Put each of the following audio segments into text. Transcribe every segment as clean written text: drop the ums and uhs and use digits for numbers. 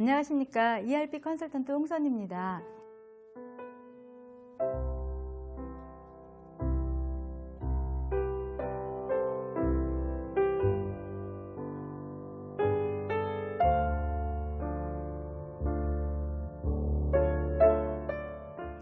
안녕하십니까. ERP 컨설턴트 홍선입니다.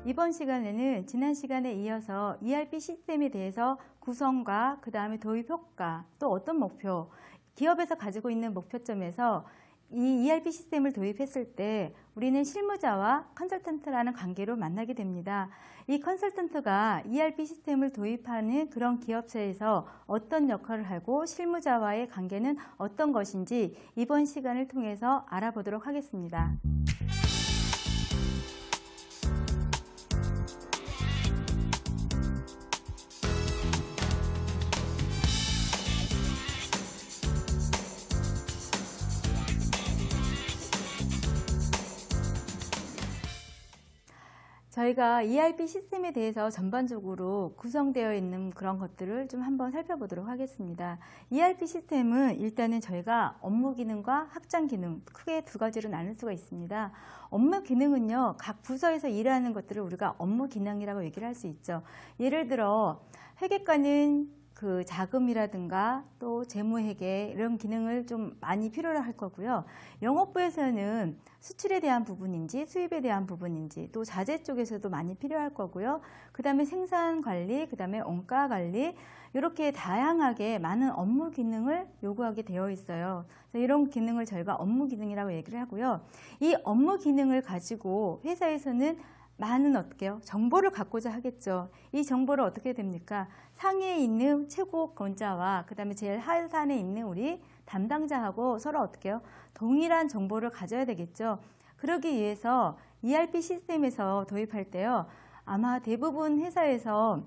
이번 시간에는 지난 시간에 이어서 ERP 시스템에 대해서 구성과 그 다음에 도입 효과, 또 어떤 목표, 기업에서 가지고 있는 목표점에서 이 ERP 시스템을 도입했을 때 우리는 실무자와 컨설턴트라는 관계로 만나게 됩니다. 이 컨설턴트가 ERP 시스템을 도입하는 그런 기업체에서 어떤 역할을 하고 실무자와의 관계는 어떤 것인지 이번 시간을 통해서 알아보도록 하겠습니다. 저희가 ERP 시스템에 대해서 전반적으로 구성되어 있는 그런 것들을 좀 한번 살펴보도록 하겠습니다. ERP 시스템은 일단은 저희가 업무 기능과 확장 기능 크게 두 가지로 나눌 수가 있습니다. 업무 기능은요, 각 부서에서 일하는 것들을 우리가 업무 기능이라고 얘기를 할 수 있죠. 예를 들어 회계과는 그 자금이라든가 또 재무회계 이런 기능을 좀 많이 필요로 할 거고요. 영업부에서는 수출에 대한 부분인지 수입에 대한 부분인지 또 자재 쪽에서도 많이 필요할 거고요. 그 다음에 생산관리, 그 다음에 원가관리 이렇게 다양하게 많은 업무 기능을 요구하게 되어 있어요. 그래서 이런 기능을 저희가 업무 기능이라고 얘기를 하고요. 이 업무 기능을 가지고 회사에서는 많은 어떻게요? 정보를 갖고자 하겠죠. 이 정보를 어떻게 됩니까? 상위에 있는 최고 권자와 그 다음에 제일 하단에 있는 우리 담당자하고 서로 어떻게 해요? 동일한 정보를 가져야 되겠죠. 그러기 위해서 ERP 시스템에서 도입할 때요. 아마 대부분 회사에서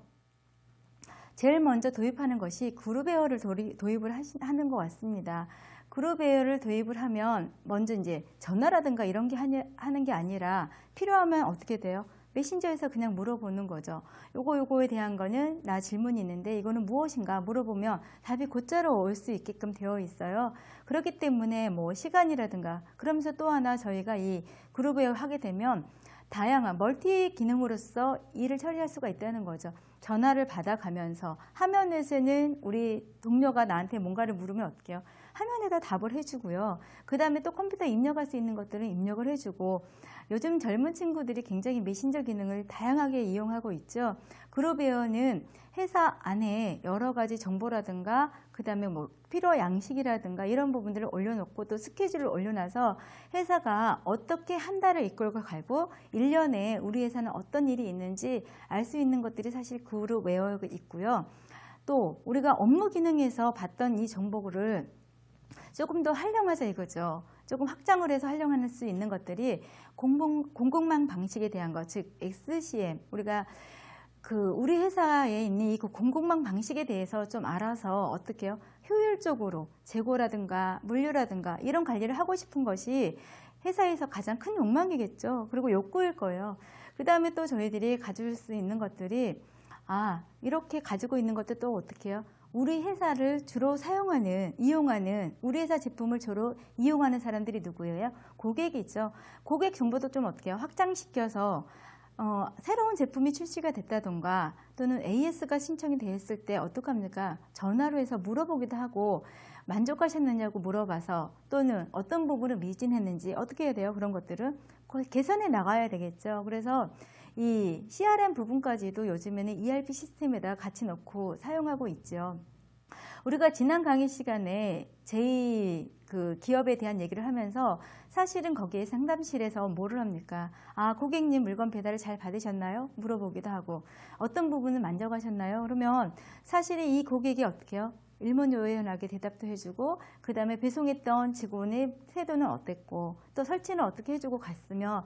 제일 먼저 도입하는 것이 그룹웨어를 도입을 하는 것 같습니다. 그룹웨어를 도입을 하면 먼저 이제 전화라든가 이런 게 하는 게 아니라 필요하면 어떻게 돼요? 메신저에서 그냥 물어보는 거죠. 요거에 대한 거는 나 질문이 있는데 이거는 무엇인가 물어보면 답이 곧자로 올 수 있게끔 되어 있어요. 그렇기 때문에 뭐 시간이라든가 그러면서 또 하나 저희가 이 그룹웨어 하게 되면 다양한 멀티 기능으로서 일을 처리할 수가 있다는 거죠. 전화를 받아가면서 화면에서는 우리 동료가 나한테 뭔가를 물으면 어떻게 해요? 화면에다 답을 해주고요. 그 다음에 또 컴퓨터에 입력할 수 있는 것들은 입력을 해주고 요즘 젊은 친구들이 굉장히 메신저 기능을 다양하게 이용하고 있죠. 그룹웨어는 회사 안에 여러 가지 정보라든가 그 다음에 뭐 필요 양식이라든가 이런 부분들을 올려놓고 또 스케줄을 올려놔서 회사가 어떻게 한 달을 이끌고 가고 1년에 우리 회사는 어떤 일이 있는지 알 수 있는 것들이 사실 그룹웨어에 있고요. 또 우리가 업무 기능에서 봤던 이 정보를 조금 더 활용하자 이거죠. 조금 확장을 해서 활용할 수 있는 것들이 공공망 방식에 대한 것, 즉 XCM, 우리가 우리 회사에 있는 이 공공망 방식에 대해서 좀 알아서 어떻게 해요? 효율적으로 재고라든가 물류라든가 이런 관리를 하고 싶은 것이 회사에서 가장 큰 욕망이겠죠. 그리고 욕구일 거예요. 그 다음에 또 저희들이 가질 수 있는 것들이 이렇게 가지고 있는 것도 또 어떻게 해요? 우리 회사를 주로 이용하는 우리 회사 제품을 주로 이용하는 사람들이 누구예요? 고객이죠. 고객 정보도 좀 어떻게 해요? 확장시켜서 새로운 제품이 출시가 됐다던가 또는 AS가 신청이 되었을 때 어떡합니까? 전화로 해서 물어보기도 하고 만족하셨느냐고 물어봐서 또는 어떤 부분을 미진했는지 어떻게 해야 돼요? 그런 것들은 개선해 나가야 되겠죠. 그래서 이 CRM 부분까지도 요즘에는 ERP 시스템에다 같이 넣고 사용하고 있죠. 우리가 지난 강의 시간에 기업에 대한 얘기를 하면서 사실은 거기에 상담실에서 뭐를 합니까? 고객님 물건 배달을 잘 받으셨나요? 물어보기도 하고 어떤 부분을 만족하셨나요? 그러면 사실은 이 고객이 어떻게 해요? 일문요연하게 대답도 해주고 그 다음에 배송했던 직원의 태도는 어땠고 또 설치는 어떻게 해주고 갔으며